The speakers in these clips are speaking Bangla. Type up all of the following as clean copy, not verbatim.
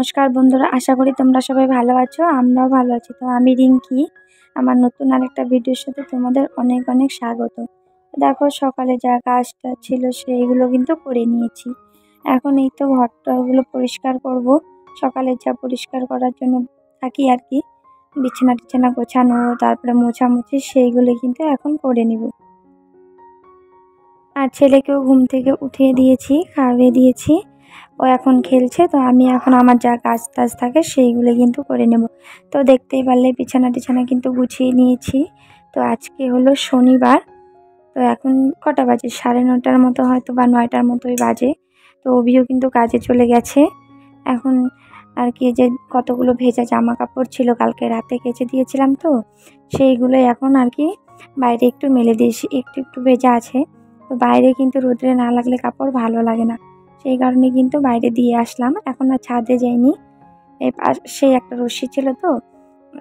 নমস্কার বন্ধুরা, আশা করি তোমরা সবাই ভালো আছো। আমরাও ভালো আছি। তো আমি রিঙ্কি, আমার নতুন আরেকটা ভিডিওর সাথে তোমাদের অনেক অনেক স্বাগত। দেখো, সকালে যা কাজটা ছিল সেইগুলো কিন্তু করে নিয়েছি। এখন এই তো ঘরটাগুলো পরিষ্কার করব। সকালে যা পরিষ্কার করার জন্য থাকি আর কি, বিছানা টিছানা গোছানো, তারপরে মোছামুছি, সেইগুলো কিন্তু এখন করে নিব। আর ছেলেকেও ঘুম থেকে উঠিয়ে দিয়েছি, খাইয়ে দিয়েছি। ও এখন খেলছে। তো আমি এখন আমার যা কাজ টাজ থাকে সেইগুলো কিন্তু করে নেব। তো দেখতেই পারলে বিছানা টিছানা কিন্তু গুছিয়ে নিয়েছি। তো আজকে হলো শনিবার। তো এখন কটা বাজে, 9:30 মতো হয়তো বা 9টার মতোই বাজে। তো অভিও কিন্তু কাজে চলে গেছে। এখন আর কি, যে কতগুলো ভেজা জামা কাপড় ছিল কালকে রাতে কেচে দিয়েছিলাম, তো সেইগুলোই এখন আর কি বাইরে একটু মেলে দিয়েছি। একটু একটু ভেজা আছে। তো বাইরে কিন্তু রোদ্রে না লাগলে কাপড় ভালো লাগে না, সেই কারণে কিন্তু বাইরে দিয়ে আসলাম। এখন আর ছাদে যাইনি। এই পাশে একটা রশ্মি ছিল, তো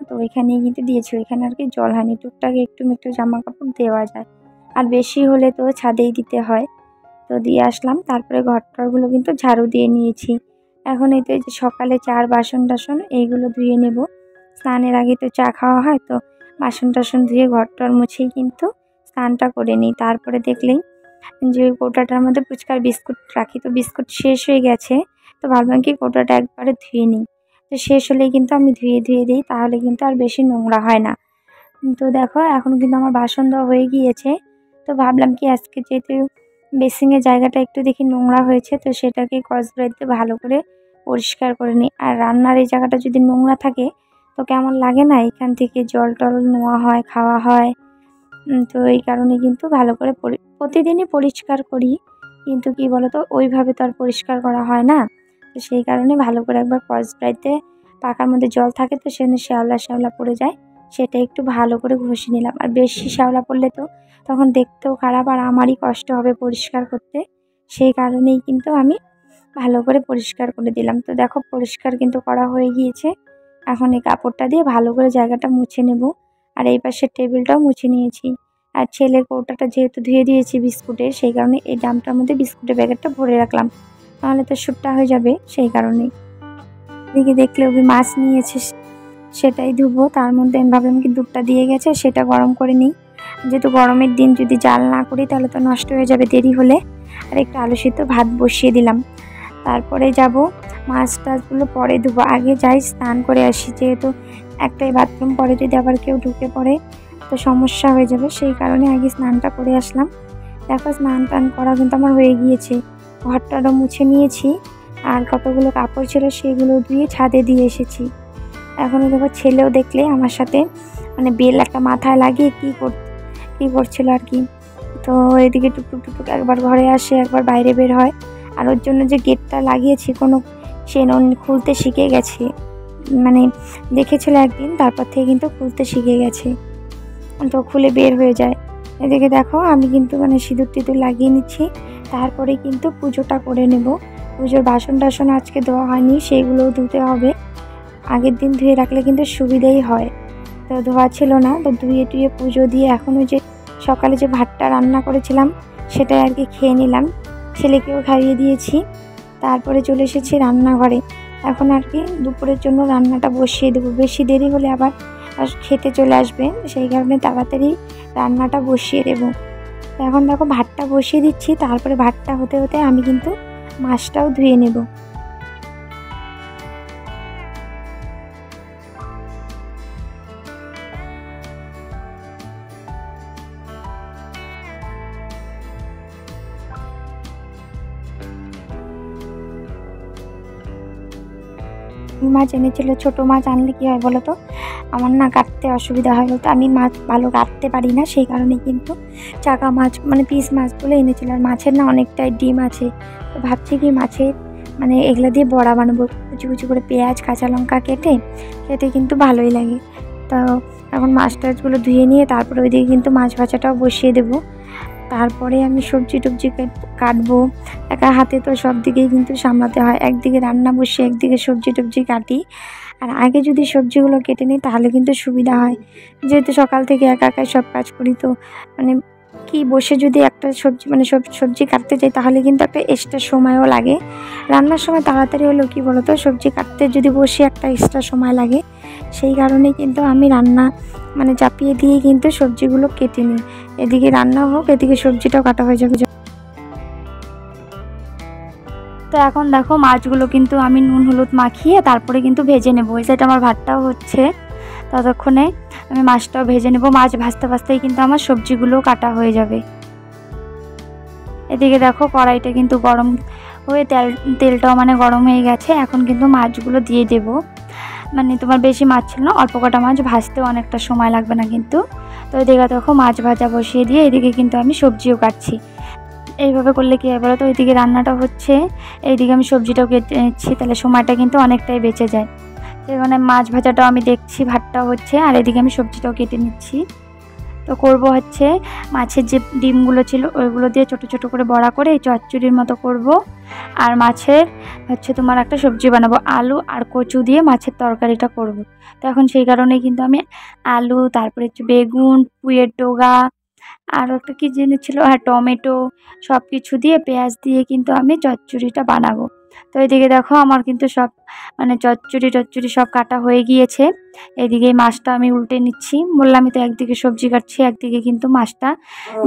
তো ওইখানেই কিন্তু দিয়েছি। ওইখানে আর কি জল হয়নি, টুকটাক একটু একটু জামা কাপড় দেওয়া যায়, আর বেশি হলে তো ছাদেই দিতে হয়। তো দিয়ে আসলাম। তারপরে ঘরটরগুলো কিন্তু ঝাড়ু দিয়ে নিয়েছি। এখন এই তো এই যে সকালে চার বাসন টাসন এইগুলো ধুয়ে নেব। স্নানের আগে তো চা খাওয়া হয়, তো বাসন টাসন ধুয়ে ঘরটর মুছেই কিন্তু স্নানটা করে নিই। তারপরে দেখলেই যে কৌটাটার মধ্যে ফুচকার বিস্কুট রাখি, তো বিস্কুট শেষ হয়ে গেছে। তো ভাবলাম কি কৌটাটা একবারে ধুয়ে নিই। তো শেষ হলেই কিন্তু আমি ধুয়ে দিই, তাহলে কিন্তু আর বেশি নোংরা হয় না। তো দেখো, এখন কিন্তু আমার বাসন দেওয়া হয়ে গিয়েছে। তো ভাবলাম কি আজকে যেহেতু বেসিংয়ের জায়গাটা একটু দেখি নোংরা হয়েছে, তো সেটাকে স্কচব্রাইট দিয়ে ভালো করে পরিষ্কার করে নিই। আর রান্নার এই জায়গাটা যদি নোংরা থাকে তো কেমন লাগে না, এখান থেকে জল টল নেওয়া হয়, খাওয়া হয়। তো এই কারণে কিন্তু ভালো করে প্রতিদিনই পরিষ্কার করি, কিন্তু কি বলতো, ওইভাবে তো আর পরিষ্কার করা হয় না। তো সেই কারণে ভালো করে একবার স্কচব্রাইটে, পাখার মধ্যে জল থাকে তো সেখানে শ্যাওলা শ্যাওলা পড়ে যায়, সেটা একটু ভালো করে ঘষে নিলাম। আর বেশি শ্যাওলা পড়লে তো তখন দেখতেও খারাপ, আর আমারই কষ্ট হবে পরিষ্কার করতে। সেই কারণেই কিন্তু আমি ভালো করে পরিষ্কার করে দিলাম। তো দেখো, পরিষ্কার কিন্তু করা হয়ে গিয়েছে। এখন এই কাপড়টা দিয়ে ভালো করে জায়গাটা মুছে নেব। আর এই পাশের টেবিলটাও মুছে নিয়েছি। আর ছেলের কৌটাটা যেহেতু ধুয়ে দিয়েছি বিস্কুটের, সেই কারণে এই ড্রামটার মধ্যে বিস্কুটের প্যাকেটটা ভরে রাখলাম, নাহলে তো শুটটা হয়ে যাবে, সেই কারণেই। এদিকে দেখলে ওই মাছ নিয়েছে, সেটাই ধুবো। তার মধ্যে আমি ভাবলাম কি দুধটা দিয়ে গেছে, সেটা গরম করে নিই। যেহেতু গরমের দিন যদি জাল না করি তাহলে তো নষ্ট হয়ে যাবে দেরি হলে। আর একটু আলু সিদ্ধ ভাত বসিয়ে দিলাম। তারপরে যাব, মাছ টাছগুলো পরে ধুবো। আগে যাই স্নান করে আসি, যেহেতু একটাই বাথরুম, পরে যদি আবার কেউ ঢুকে পড়ে তো সমস্যা হয়ে যাবে, সেই কারণে আগে স্নানটা করে আসলাম। দেখো, স্নান টান করা কিন্তু আমার হয়ে গিয়েছে। ঘরটারও মুছে নিয়েছি। আর কতগুলো কাপড় ছিল সেগুলো ধুয়ে ছাদে দিয়ে এসেছি। এখনও দেখো, ছেলেও দেখলে আমার সাথে মানে বেল একটা মাথায় লাগিয়ে কী করছিল আর কি। তো এদিকে টুকটুক টুকটুক একবার ঘরে আসে, একবার বাইরে বের হয়। আর ওর জন্য যে গেটটা লাগিয়েছি সে খুলতে শিখে গেছে। মানে দেখেছিল একদিন, তারপর থেকে কিন্তু খুলতে শিখে গেছে। তো খুলে বের হয়ে যায়। এদিকে দেখো, আমি কিন্তু সিঁদুর টিঁদুর লাগিয়ে নিচ্ছি। তারপরে কিন্তু পুজোটা করে নেব। পুজোর বাসন টাসন আজকে ধোয়া হয়নি, সেইগুলোও ধুতে হবে। আগের দিন ধুয়ে রাখলে কিন্তু সুবিধাই হয়। তো ধোয়া ছিল না, তো ধুয়ে টুয়ে পুজো দিয়ে এখন ওই যে সকালে যে ভাতটা রান্না করেছিলাম সেটাই আর কি খেয়ে নিলাম। ছেলেকেও খাইয়ে দিয়েছি। তারপরে চলে এসেছি রান্নাঘরে। এখন আর কি দুপুরের জন্য রান্নাটা বসিয়ে দেবো। বেশি দেরি হলে আবার খেতে চলে আসবে, সেই কারণে তাড়াতাড়ি রান্নাটা বসিয়ে দেবো। তো এখন দেখো, ভাতটা বসিয়ে দিচ্ছি। তারপরে ভাতটা হতে হতে আমি কিন্তু মাছটাও ধুয়ে নেব। মাছ এনেছিল, ছোটো মাছ আনলে কী হয় বলো তো, আমার না কাটতে অসুবিধা হয়, বলতো আমি মাছ ভালো কাটতে পারি না, সেই কারণে কিন্তু চাকা মাছ পিস মাছগুলো এনেছিল। আর মাছের না অনেকটাই ডিম আছে। তো ভাবছি কি মাছের এগুলো দিয়ে বড়া বানাবো, কুচি কুচি করে পেঁয়াজ কাঁচা লঙ্কা কেটে, খেতে কিন্তু ভালোই লাগে। তো এখন মাছ টাছগুলো ধুয়ে নিয়ে তারপরে ওইদিকে কিন্তু মাছ ভাজাটাও বসিয়ে দেবো। তারপরে আমি সবজি টবজি কাটবো। একা হাতে তো সব দিকেই কিন্তু সামলাতে হয়, একদিকে রান্না বসিয়ে একদিকে সবজি টবজি কাটি। আর আগে যদি সবজিগুলো কেটে নিই তাহলে কিন্তু সুবিধা হয়, যেহেতু সকাল থেকে একা একাই সব কাজ করি, তো কি বসে যদি একটা সবজি মানে সবজি কাটতে যাই তাহলে কিন্তু একটা এক্সট্রা সময়ও লাগে। রান্নার সময় তাড়াতাড়ি হলেও কি বলো তো, সবজি কাটতে যদি বসে একটা এক্সট্রা সময় লাগে। সেই কারণেই কিন্তু আমি রান্না মানে চাপিয়ে দিয়ে কিন্তু সবজিগুলো কেটে নিই। এদিকে রান্না হোক, এদিকে সবজিটাও কাটা হয়ে যাবে। তো এখন দেখো মাছগুলো কিন্তু আমি নুন হলুদ মাখিয়ে তারপরে কিন্তু ভেজে নেবো। ওই সাইড আমার ভাতটাও হচ্ছে, ততক্ষণে আমি মাছটাও ভেজে নেব। মাছ ভাজতে ভাজতেই কিন্তু আমার সবজিগুলোও কাটা হয়ে যাবে। এদিকে দেখো কড়াইটা কিন্তু গরম হয়ে তেলটাও মানে গরম হয়ে গেছে। এখন কিন্তু মাছগুলো দিয়ে দেব। মানে তোমার বেশি মাছ ছিল না, অল্প কটা মাছ, ভাজতেও অনেকটা সময় লাগবে না কিন্তু। তো এদিকে দেখো মাছ ভাজা বসিয়ে দিয়ে এদিকে কিন্তু আমি সবজিও কাটছি। এইভাবে করলে কী হয় বলো তো, ওইদিকে রান্নাটা হচ্ছে, এইদিকে আমি সবজিটাও কেটে নিচ্ছি, তাহলে সময়টা কিন্তু অনেকটাই বেঁচে যায়। সেখানে মাছ ভাজাটাও আমি দেখছি, ভাতটাও হচ্ছে, আর এদিকে আমি সবজিটাও কেটে নিচ্ছি। তো করব হচ্ছে মাছের যে ডিমগুলো ছিল ওইগুলো দিয়ে ছোট ছোট করে বড়া করে এই চচ্চড়ির মতো করব। আর মাছের হচ্ছে তোমার একটা সবজি বানাবো, আলু আর কচু দিয়ে মাছের তরকারিটা করব। তো এখন সেই কারণেই কিন্তু আমি আলু, তারপরে হচ্ছে বেগুন, পুঁইয়ের ডগা, আরও একটা কী জিনিস ছিল, হ্যাঁ টমেটো, সব কিছু দিয়ে পেঁয়াজ দিয়ে কিন্তু আমি চচ্চড়িটা বানাবো। তো এদিকে দেখো আমার কিন্তু সব মানে চচ্চড়ি সব কাটা হয়ে গিয়েছে। এদিকে মাছটা আমি উল্টে নিচ্ছি, বললামই তো একদিকে সবজি কাটছি একদিকে কিন্তু মাছটা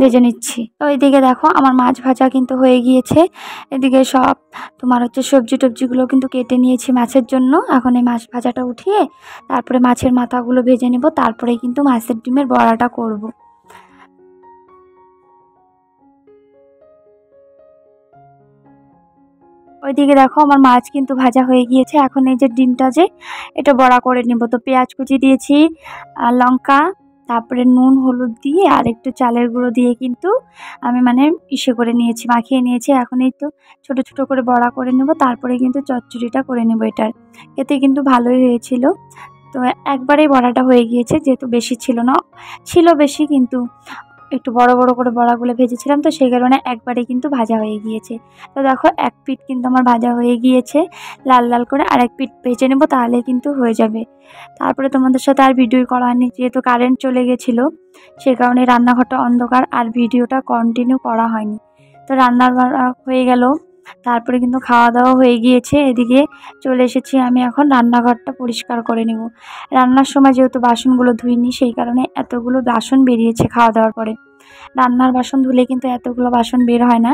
ভেজে নিচ্ছি। তো এইদিকে দেখো আমার মাছ ভাজা কিন্তু হয়ে গিয়েছে। এদিকে সব তোমার হচ্ছে সবজি টবজিগুলো কিন্তু কেটে নিয়েছি মাছের জন্য। এখন এই মাছ ভাজাটা উঠিয়ে তারপরে মাছের মাথাগুলো ভেজে নেব, তারপরে কিন্তু মাছের ডিমের বড়াটা করব। ওইদিকে দেখো আমার মাছ কিন্তু ভাজা হয়ে গিয়েছে। এখন এই যে ডিমটা যে এটা বড়া করে নেব। তো পেঁয়াজ কুচি দিয়েছি, লঙ্কা, তারপরে নুন হলুদ দিয়ে আর একটু চালের গুঁড়ো দিয়ে কিন্তু আমি মানে ইসে করে নিয়েছি, মাখিয়ে নিয়েছি। এখন এই তো ছোট ছোট করে বড়া করে নেব, তারপরে কিন্তু চচ্চড়িটা করে নেব এটার। এতে কিন্তু ভালোই হয়েছিল। তো একবারেই বড়াটা হয়ে গিয়েছে, যেহেতু বেশি ছিল না, ছিল বেশি কিন্তু একটু বড় বড় করে বড়াগুলো ভেজেছিলাম, তো সেই কারণে একবারে কিন্তু ভাজা হয়ে গিয়েছে। তো দেখো এক পিঠ কিন্তু আমার ভাজা হয়ে গিয়েছে লাল লাল করে, আর এক পিঠ ভেজে নেবো, তাহলে কিন্তু হয়ে যাবে। তারপরে তোমাদের সাথে আর ভিডিও করা হয়নি, যেহেতু কারেন্ট চলে গেছিলো, সে কারণে রান্নাঘরটা অন্ধকার আর ভিডিওটা কন্টিনিউ করা হয়নি। তো রান্নার হয়ে গেল, তারপরে কিন্তু খাওয়া দাওয়া হয়ে গিয়েছে। এদিকে চলে এসেছি আমি এখন রান্নাঘরটা পরিষ্কার করে নেব। রান্নার সময় যেহেতু বাসনগুলো ধুইনি, সেই কারণে এতগুলো বাসন বেরিয়েছে খাওয়া দাওয়ার পরে। রান্নার বাসন ধুলে কিন্তু এতগুলো বাসন বের হয় না।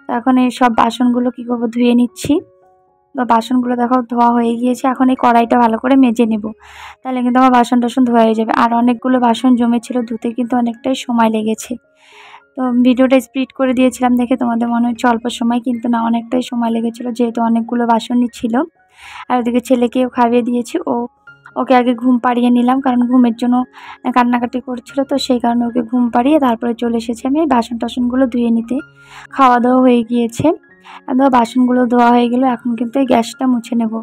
তো এখন এই সব বাসনগুলো কী করবো, ধুয়ে নিচ্ছি। তো বাসনগুলো দেখো ধোয়া হয়ে গিয়েছে। এখন এই কড়াইটা ভালো করে মেজে নেব, তাহলে কিন্তু আমার বাসন টাসন ধোয়া হয়ে যাবে। আর অনেকগুলো বাসন জমেছিল, ধুতে কিন্তু অনেকটাই সময় লেগেছে। তো ভিডিওটা স্পিড করে দিয়েছিলাম দেখে তোমাদের মনে হচ্ছে অল্প সময়, কিন্তু না, অনেকটাই সময় লেগেছিলো, যেহেতু অনেকগুলো বাসনই ছিল। আর ওদিকে ছেলেকেও খাইয়ে দিয়েছি, ওকে আগে ঘুম পাড়িয়ে নিলাম, কারণ ঘুমের জন্য কান্নাকাটি করছিল। তো সেই কারণে ওকে ঘুম পাড়িয়ে তারপরে চলে এসেছি আমি বাসন টাসনগুলো ধুয়ে নিতে। খাওয়া দাওয়া হয়ে গিয়েছে, আর বাসনগুলো ধোয়া হয়ে গেল। এখন কিন্তু এই গ্যাসটা মুছে নেব।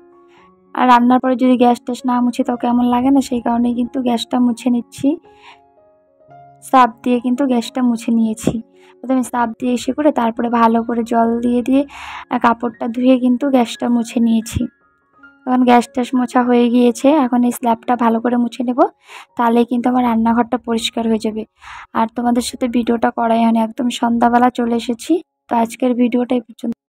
আর রান্নার পরে যদি গ্যাস ট্যাস না মুছে তাও কেমন লাগে না, সেই কারণেই কিন্তু গ্যাসটা মুছে নিচ্ছি। সার্ফ দিয়ে কিন্তু গ্যাসটা মুছে নিয়েছি। প্রথমে সার্ফ দিয়ে এসে করে তারপরে ভালো করে জল দিয়ে কাপড়টা ধুয়ে কিন্তু গ্যাসটা মুছে নিয়েছি। এখন গ্যাস ট্যাস মোছা হয়ে গিয়েছে, এখন এই স্ল্যাবটা ভালো করে মুছে নেব, তাহলে কিন্তু আমার রান্নাঘরটা পরিষ্কার হয়ে যাবে। আর তোমাদের সাথে ভিডিওটা করাই হয়নি, একদম সন্ধ্যাবেলা চলে এসেছি। তো আজকের ভিডিওটা এই পর্যন্ত।